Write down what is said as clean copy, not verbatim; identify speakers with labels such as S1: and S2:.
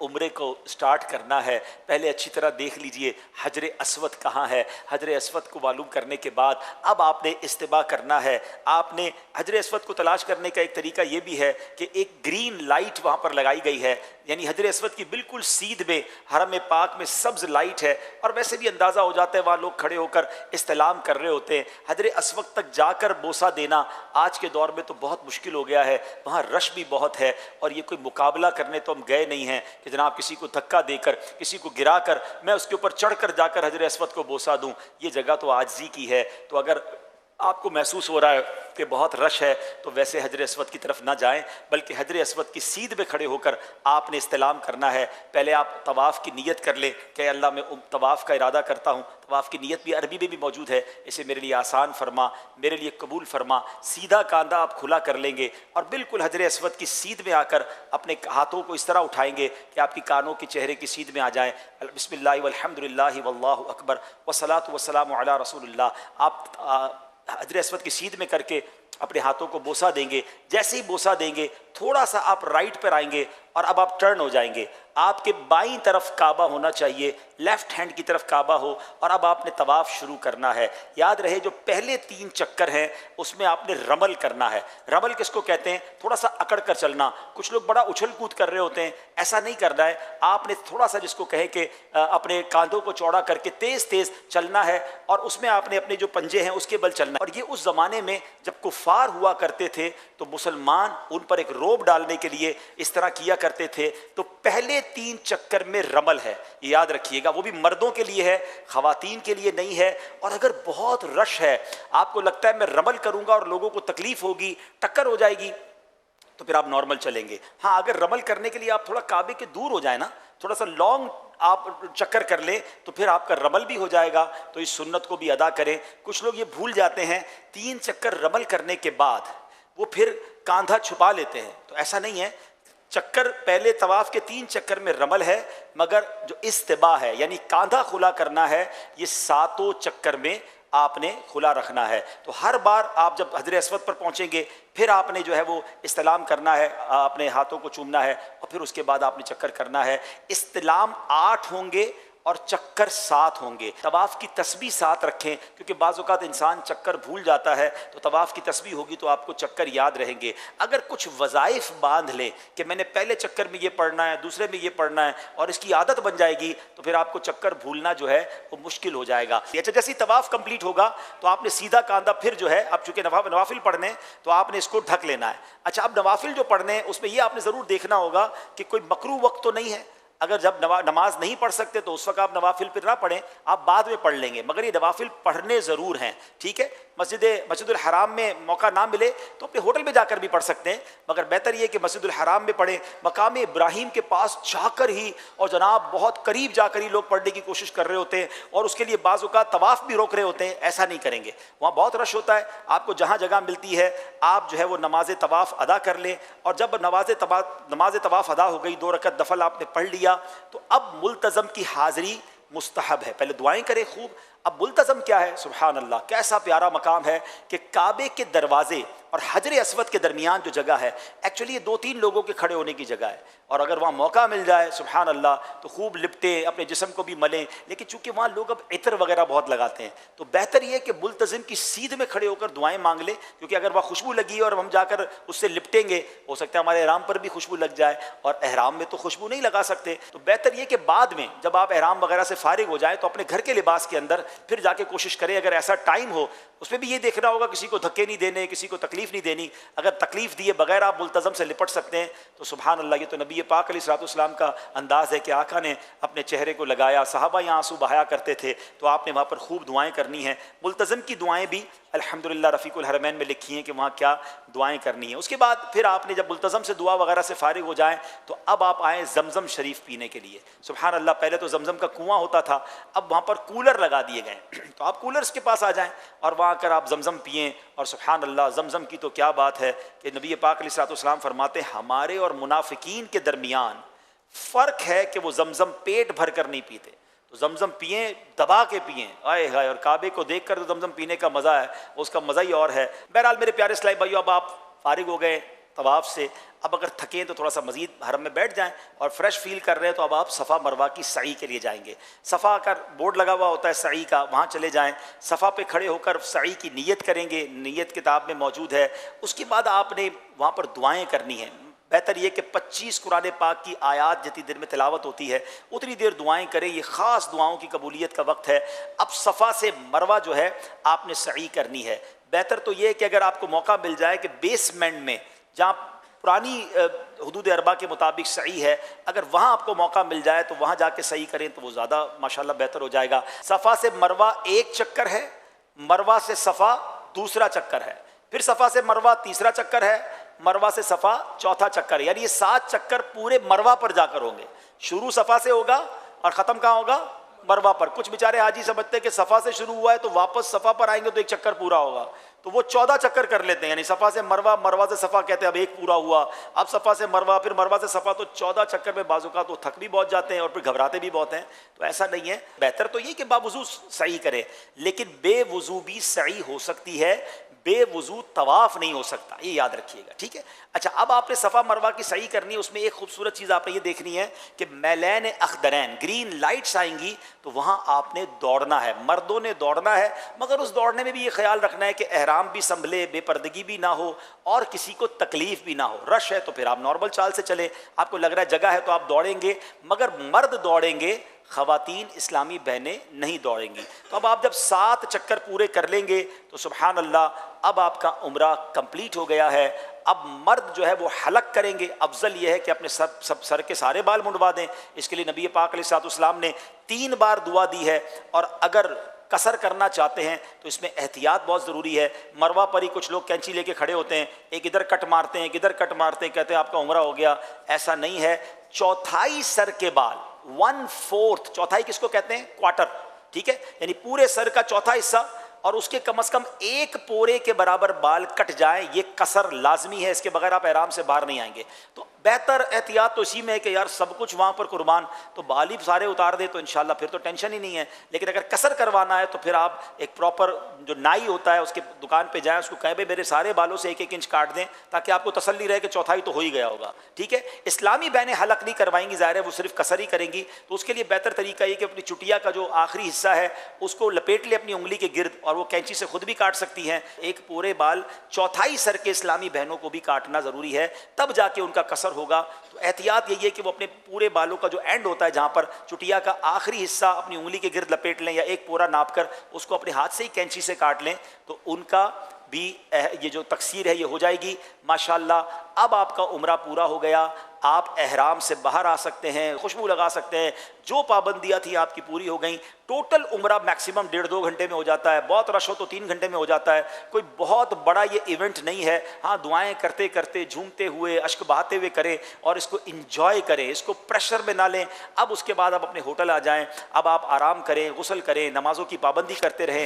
S1: عمرے کو سٹارٹ کرنا ہے، پہلے اچھی طرح دیکھ لیجئے حجر اسود کہاں ہے۔ حجر اسود کو معلوم کرنے کے بعد اب آپ نے استباء کرنا ہے۔ آپ نے حجر اسود کو تلاش کرنے کا ایک طریقہ یہ بھی ہے کہ ایک گرین لائٹ وہاں پر لگائی گئی ہے، یعنی حجر اسود کی بالکل سیدھ میں حرم پاک میں سبز لائٹ ہے، اور ویسے بھی اندازہ ہو جاتا ہے وہاں لوگ کھڑے ہو کر استلام کر رہے ہوتے ہیں۔ حجر اسود تک جا کر بوسہ دینا آج کے دور میں تو بہت مشکل ہو گیا ہے، وہاں رش بھی بہت ہے، اور یہ کوئی مقابلہ کرنے تو ہم گئے نہیں ہیں کہ جناب کسی کو دھکا دے کر کسی کو گرا کر میں اس کے اوپر چڑھ کر جا کر حجر اسود کو بوسہ دوں۔ یہ جگہ تو عاجزی کی ہے، تو اگر آپ کو محسوس ہو رہا ہے کہ بہت رش ہے تو ویسے حجر اسود کی طرف نہ جائیں، بلکہ حجر اسود کی سیدھ میں کھڑے ہو کر آپ نے استلام کرنا ہے۔ پہلے آپ طواف کی نیت کر لیں کہ اللہ میں طواف کا ارادہ کرتا ہوں، طواف کی نیت بھی عربی میں بھی موجود ہے، اسے میرے لیے آسان فرما، میرے لیے قبول فرما۔ سیدھا کاندھا آپ کھلا کر لیں گے اور بالکل حجر اسود کی سیدھ میں آ کر اپنے ہاتھوں کو اس طرح اٹھائیں گے کہ آپ کی کانوں کے چہرے کی سیدھ میں آ جائیں۔ بسم اللہ والحمد للہ واللہ اکبر والصلاۃ والسلام علی رسول اللہ۔ آپ حجر اسود کی سیدھ میں کر کے اپنے ہاتھوں کو بوسہ دیں گے۔ جیسے ہی بوسہ دیں گے تھوڑا سا آپ رائٹ پر آئیں گے اور اب آپ ٹرن ہو جائیں گے۔ آپ کے بائیں طرف کعبہ ہونا چاہیے، لیفٹ ہینڈ کی طرف کعبہ ہو، اور اب آپ نے طواف شروع کرنا ہے۔ یاد رہے جو پہلے 3 چکر ہیں اس میں آپ نے رمل کرنا ہے۔ رمل کس کو کہتے ہیں؟ تھوڑا سا اکڑ کر چلنا۔ کچھ لوگ بڑا اچھل کود کر رہے ہوتے ہیں، ایسا نہیں کرنا ہے۔ آپ نے تھوڑا سا جس کو کہے کہ اپنے کاندھوں کو چوڑا کر کے تیز تیز چلنا ہے، اور اس میں آپ نے اپنے جو پنجے ہیں اس کے بل چلنا ہے۔ اور یہ اس زمانے میں جب کفار ہوا کرتے تھے تو مسلمان ان پر ایک روب ڈالنے کے لیے اس طرح کیا کرتے تھے۔ تو پہلے 3 چکر میں رمل ہے، یہ یاد رکھیے گا، وہ بھی مردوں کے لیے ہے، خواتین کے لیے نہیں ہے۔ اور اگر بہت رش ہے، آپ کو لگتا ہے میں رمل کروں گا اور لوگوں کو تکلیف ہوگی، ٹکر ہو جائے گی، تو پھر آپ نارمل چلیں گے۔ ہاں اگر رمل کرنے کے لیے آپ تھوڑا کعبے کے دور ہو جائیں نا، تھوڑا سا لانگ آپ چکر کر لیں، تو پھر آپ کا رمل بھی ہو جائے گا۔ تو اس سنت کو بھی ادا کریں۔ کچھ لوگ یہ بھول جاتے ہیں، 3 چکر رمل کرنے کے بعد وہ پھر کاندھا چھپا لیتے ہیں، تو ایسا نہیں ہے۔ چکر پہلے طواف کے 3 چکر میں رمل ہے، مگر جو استباء ہے یعنی کاندھا کھلا کرنا ہے، یہ 7 چکر میں آپ نے کھلا رکھنا ہے۔ تو ہر بار آپ جب حجر اسود پر پہنچیں گے پھر آپ نے جو ہے وہ استلام کرنا ہے، اپنے ہاتھوں کو چومنا ہے، اور پھر اس کے بعد آپ نے چکر کرنا ہے۔ استلام 8 ہوں گے اور چکر 7 ہوں گے۔ طواف کی تسبیح 7 رکھیں، کیونکہ بعض اوقات انسان چکر بھول جاتا ہے، تو طواف کی تسبیح ہوگی تو آپ کو چکر یاد رہیں گے۔ اگر کچھ وظائف باندھ لیں کہ میں نے پہلے چکر میں یہ پڑھنا ہے، دوسرے میں یہ پڑھنا ہے، اور اس کی عادت بن جائے گی، تو پھر آپ کو چکر بھولنا جو ہے وہ مشکل ہو جائے گا۔ اچھا، جیسے طواف کمپلیٹ ہوگا تو آپ نے سیدھا کاندھا پھر جو ہے، اب چونکہ نوافل پڑھنے تو آپ نے اس کو ڈھک لینا ہے۔ اچھا، اب نوافل جو پڑھنے ہیں اس میں یہ آپ نے ضرور دیکھنا ہوگا کہ کوئی مکروہ وقت تو نہیں ہے۔ اگر جب نماز نہیں پڑھ سکتے تو اس وقت آپ نوافل پھر نہ پڑھیں، آپ بعد میں پڑھ لیں گے، مگر یہ نوافل پڑھنے ضرور ہیں، ٹھیک ہے۔ مسجد الحرام میں موقع نہ ملے تو اپنے ہوٹل میں جا کر بھی پڑھ سکتے ہیں، مگر بہتر یہ کہ مسجد الحرام میں پڑھیں۔ مقام ابراہیم کے پاس جا کر ہی، اور جناب بہت قریب جا کر ہی لوگ پڑھنے کی کوشش کر رہے ہوتے ہیں، اور اس کے لیے بعض اوقات طواف بھی روک رہے ہوتے ہیں، ایسا نہیں کریں گے۔ وہاں بہت رش ہوتا ہے، آپ کو جہاں جگہ ملتی ہے آپ جو ہے وہ نماز طواف ادا کر لیں، اور جب نماز طواف ادا ہو گئی، 2 رکعت نفل آپ نے پڑھ لیا، تو اب ملتزم کی حاضری مستحب ہے۔ پہلے دعائیں کریں خوب۔ اب ملتزم کیا ہے؟ سبحان اللہ، کیسا پیارا مقام ہے کہ کعبے کے دروازے اور حجر اسود کے درمیان جو جگہ ہے، ایکچولی یہ 2-3 لوگوں کے کھڑے ہونے کی جگہ ہے، اور اگر وہاں موقع مل جائے سبحان اللہ تو خوب لپٹیں، اپنے جسم کو بھی ملیں، لیکن چونکہ وہاں لوگ اب عطر وغیرہ بہت لگاتے ہیں، تو بہتر یہ کہ ملتزم کی سیدھ میں کھڑے ہو کر دعائیں مانگ لیں، کیونکہ اگر وہاں خوشبو لگی ہے اور ہم جا کر اس سے لپٹیں گے، ہو سکتا ہے ہمارے احرام پر بھی خوشبو لگ جائے، اور احرام میں تو خوشبو نہیں لگا سکتے۔ تو بہتر یہ کہ بعد میں جب آپ احرام وغیرہ سے فارغ ہو جائیں تو اپنے گھر کے لباس کے اندر پھر جا کے کوشش کریں، اگر ایسا ٹائم ہو اس میں بھی یہ دیکھنا ہوگا کسی کو دھکے نہیں دینے، کسی کو تکلیف نہیں دینی۔ اگر تکلیف دیے بغیر آپ ملتزم سے لپٹ سکتے ہیں تو سبحان اللہ، یہ تو نبی پاک علیہ الصلوۃ والسلام کا انداز ہے کہ آقا نے اپنے چہرے کو لگایا، صحابہ یہاں آنسو بہایا کرتے تھے، تو آپ نے وہاں پر خوب دعائیں کرنی ہیں۔ ملتزم کی دعائیں بھی الحمدللہ رفیق الحرمین میں لکھی ہیں کہ وہاں کیا دعائیں کرنی ہیں۔ اس کے بعد پھر آپ نے جب ملتزم سے دعا وغیرہ سے فارغ ہو جائیں تو اب آپ آئیں زمزم شریف پینے کے لیے۔ سبحان اللہ، پہلے تو زمزم کا کنواں ہوتا تھا، اب وہاں پر کولر لگا دیے گئے، تو آپ کولرز کے پاس آ جائیں اور وہاں کر آپ زمزم پئیں۔ اور سبحان اللہ، زمزم کی تو کیا بات ہے کہ نبی پاک علیہ الصلوۃ والسلام فرماتے ہیں ہمارے اور منافقین کے درمیان فرق ہے کہ وہ زمزم پیٹ بھر کر نہیں پیتے، تو زمزم پئیں، دبا کے پئیں، آئے ہائے، اور کعبے کو دیکھ کر تو زمزم پینے کا مزہ ہے، اس کا مزہ ہی اور ہے۔ بہرحال میرے پیارے اسلامی بھائیو، اب آپ فارغ ہو گئے، طواف سے، اب اگر تھکیں تو تھوڑا سا مزید حرم میں بیٹھ جائیں، اور فریش فیل کر رہے ہیں تو اب آپ صفا مروہ کی سعی کے لیے جائیں گے۔ صفا کا بورڈ لگا ہوا ہوتا ہے سعی کا، وہاں چلے جائیں، صفا پہ کھڑے ہو کر سعی کی نیت کریں گے، نیت کتاب میں موجود ہے۔ اس کے بعد آپ نے وہاں پر دعائیں کرنی ہیں۔ بہتر یہ کہ 25 قرآن پاک کی آیات جتنی دیر میں تلاوت ہوتی ہے اتنی دیر دعائیں کریں، یہ خاص دعاؤں کی قبولیت کا وقت ہے۔ اب صفا سے مروہ جو ہے آپ نے سعی کرنی ہے۔ بہتر تو یہ ہے کہ اگر آپ کو موقع مل جائے کہ بیسمنٹ میں جہاں پرانی حدود اربع کے مطابق سعی ہے، اگر وہاں آپ کو موقع مل جائے تو وہاں جا کے سعی کریں تو وہ زیادہ ماشاءاللہ بہتر ہو جائے گا۔ صفا سے مروہ ایک چکر ہے، مروہ سے صفا دوسرا چکر ہے، پھر صفا سے مروہ تیسرا چکر ہے، مروہ سے صفا چوتھا چکر ہے، یعنی یہ 7 چکر پورے مروہ پر جا کر ہوں گے۔ شروع صفا سے ہوگا اور ختم کہاں ہوگا؟ مروہ پر۔ کچھ بیچارے حاجی سمجھتے ہیں کہ صفا سے شروع ہوا ہے تو واپس صفا پر آئیں گے تو ایک چکر پورا ہوگا، تو وہ 14 چکر کر لیتے ہیں، یعنی صفا سے مروہ، مروہ سے صفا کہتے ہیں اب ایک پورا ہوا، اب صفا سے مروہ، پھر مروہ سے صفا، تو 14 چکر میں بعض اوقات وہ تھک بھی بہت جاتے ہیں اور پھر گھبراتے بھی بہت ہیں۔ تو ایسا نہیں ہے، بہتر تو یہ کہ باوضو سعی کریں، لیکن بے وضو بھی سعی ہو سکتی ہے، بے وضو طواف نہیں ہو سکتا، یہ یاد رکھیے گا، ٹھیک ہے۔ اچھا، اب آپ نے صفا مروہ کی سعی کرنی ہے، اس میں ایک خوبصورت چیز آپ نے یہ دیکھنی ہے کہ میلین اخضرین، گرین لائٹس آئیں گی تو وہاں آپ نے دوڑنا ہے، مردوں نے دوڑنا ہے، مگر اس دوڑنے میں بھی یہ خیال رکھنا ہے کہ احرام بھی سنبھلے، بے پردگی بھی نہ ہو اور کسی کو تکلیف بھی نہ ہو۔ رش ہے تو پھر آپ نارمل چال سے چلیں، آپ کو لگ رہا ہے جگہ ہے تو آپ دوڑیں گے، مگر مرد دوڑیں گے، خواتین اسلامی بہنیں نہیں دوڑیں گی۔ تو اب آپ جب 7 چکر پورے کر لیں گے تو سبحان اللہ اب آپ کا عمرہ کمپلیٹ ہو گیا ہے۔ اب مرد جو ہے وہ حلق کریں گے، افضل یہ ہے کہ اپنے سر کے سارے بال منڈوا دیں، اس کے لیے نبی پاک علیہ الصلوۃ والسلام نے 3 بار دعا دی ہے، اور اگر قصر کرنا چاہتے ہیں تو اس میں احتیاط بہت ضروری ہے۔ مروہ پر ہی کچھ لوگ کینچی لے کے کھڑے ہوتے ہیں، ایک ادھر کٹ مارتے ہیں، ایک ادھر کٹ مارتے ہیں، کہتے ہیں آپ کا عمرہ ہو گیا، ایسا نہیں ہے۔ چوتھائی سر کے بال، 1/4، چوتھائی کس کو کہتے ہیں؟ کوارٹر، ٹھیک ہے، یعنی پورے سر کا چوتھا حصہ اور اس کے کم از کم 1 پورے کے برابر بال کٹ جائیں، یہ قصر لازمی ہے، اس کے بغیر آپ احرام سے باہر نہیں آئیں گے۔ تو بہتر احتیاط تو اسی میں ہے کہ یار سب کچھ وہاں پر قربان، تو بال ہی سارے اتار دے تو انشاءاللہ پھر تو ٹینشن ہی نہیں ہے۔ لیکن اگر قصر کروانا ہے تو پھر آپ ایک پراپر جو نائی ہوتا ہے اس کے دکان پہ جائیں، اس کو کہیں بھائی میرے سارے بالوں سے 1-1 انچ کاٹ دیں، تاکہ آپ کو تسلی رہے کہ چوتھائی تو ہو ہی گیا ہوگا، ٹھیک ہے۔ اسلامی بہنیں حلق نہیں کروائیں گی، ظاہر ہے وہ صرف قصر ہی کریں گی، تو اس کے لیے بہتر طریقہ یہ کہ اپنی چٹیا کا جو آخری حصہ ہے اس کو لپیٹ لے اپنی انگلی کے گرد، اور وہ کینچی سے خود بھی کاٹ سکتی ہیں۔ ایک پورے بال چوتھائی سر کے اسلامی بہنوں کو بھی کاٹنا ضروری ہے، تب جا کے ان کا قصر ہوگا۔ تو احتیاط یہی ہے کہ وہ اپنے پورے بالوں کا جو اینڈ ہوتا ہے جہاں پر چٹیا کا آخری حصہ اپنی انگلی کے گرد لپیٹ لیں، یا ایک پورا ناپ کر اس کو اپنے ہاتھ سے ہی کینچی سے کاٹ لیں، تو ان کا بھی یہ جو تقصیر ہے یہ ہو جائے گی ماشاءاللہ۔ اب آپ کا عمرہ پورا ہو گیا، آپ احرام سے باہر آ سکتے ہیں، خوشبو لگا سکتے ہیں، جو پابندیاں تھیں آپ کی پوری ہو گئیں۔ ٹوٹل عمرہ میکسیمم 1.5-2 گھنٹے میں ہو جاتا ہے، بہت رش ہو تو 3 گھنٹے میں ہو جاتا ہے، کوئی بہت بڑا یہ ایونٹ نہیں ہے۔ ہاں، دعائیں کرتے کرتے، جھومتے ہوئے، اشک بہاتے ہوئے کریں اور اس کو انجوائے کریں، اس کو پریشر میں نہ لیں۔ اب اس کے بعد آپ اپنے ہوٹل آ جائیں، اب آپ آرام کریں، غسل کریں، نمازوں کی پابندی کرتے رہیں۔